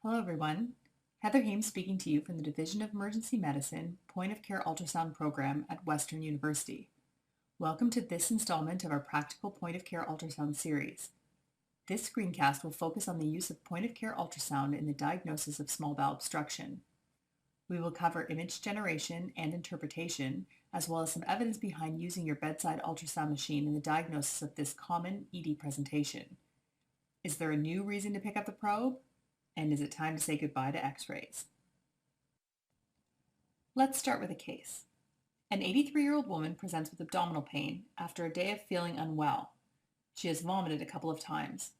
Hello everyone. Heather Hames speaking to you from the Division of Emergency Medicine Point of Care Ultrasound program at Western University. Welcome to this installment of our Practical Point of Care Ultrasound series. This screencast will focus on the use of point of care ultrasound in the diagnosis of small bowel obstruction. We will cover image generation and interpretation, as well as some evidence behind using your bedside ultrasound machine in the diagnosis of this common ED presentation. Is there a new reason to pick up the probe? And is it time to say goodbye to x-rays? Let's start with a case. An 83-year-old woman presents with abdominal pain after a day of feeling unwell. She has vomited a couple of times.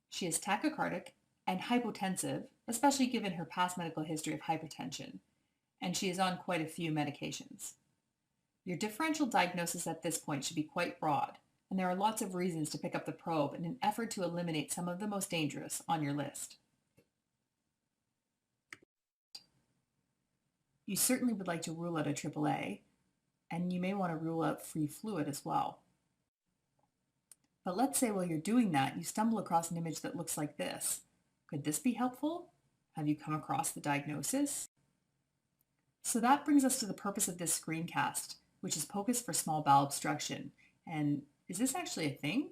She is tachycardic and hypotensive, especially given her past medical history of hypertension, and she is on quite a few medications. Your differential diagnosis at this point should be quite broad, and there are lots of reasons to pick up the probe in an effort to eliminate some of the most dangerous on your list. You certainly would like to rule out a AAA, and you may want to rule out free fluid as well. But let's say while you're doing that, you stumble across an image that looks like this. Could this be helpful? Have you come across the diagnosis? So that brings us to the purpose of this screencast, which is POCUS for small bowel obstruction. And is this actually a thing?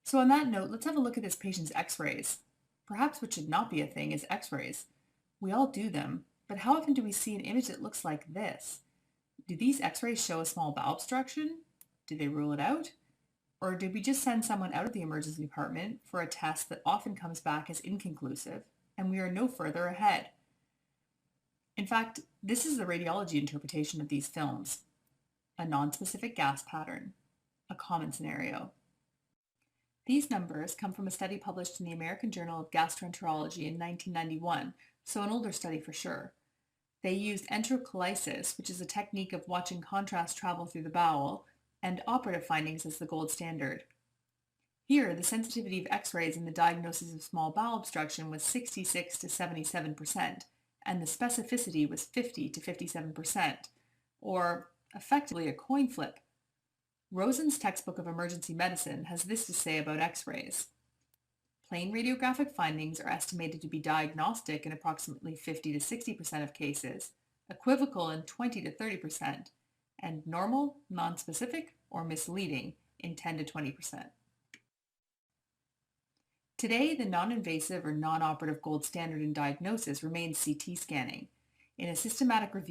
So on that note, let's have a look at this patient's x-rays. Perhaps what should not be a thing is x-rays. We all do them, but how often do we see an image that looks like this? Do these x-rays show a small bowel obstruction? Did they rule it out? Or did we just send someone out of the emergency department for a test that often comes back as inconclusive, and we are no further ahead? In fact, this is the radiology interpretation of these films. A nonspecific gas pattern, a common scenario. These numbers come from a study published in the American Journal of Gastroenterology in 1991, so an older study for sure. They used enterocolysis, which is a technique of watching contrast travel through the bowel, and operative findings as the gold standard. Here, the sensitivity of x-rays in the diagnosis of small bowel obstruction was 66 to 77%, and the specificity was 50 to 57%, or effectively a coin flip. Rosen's textbook of emergency medicine has this to say about x-rays. Plain radiographic findings are estimated to be diagnostic in approximately 50 to 60% of cases, equivocal in 20 to 30%, and normal, nonspecific, or misleading in 10 to 20%. Today, the non-invasive or non-operative gold standard in diagnosis remains CT scanning. In a systematic review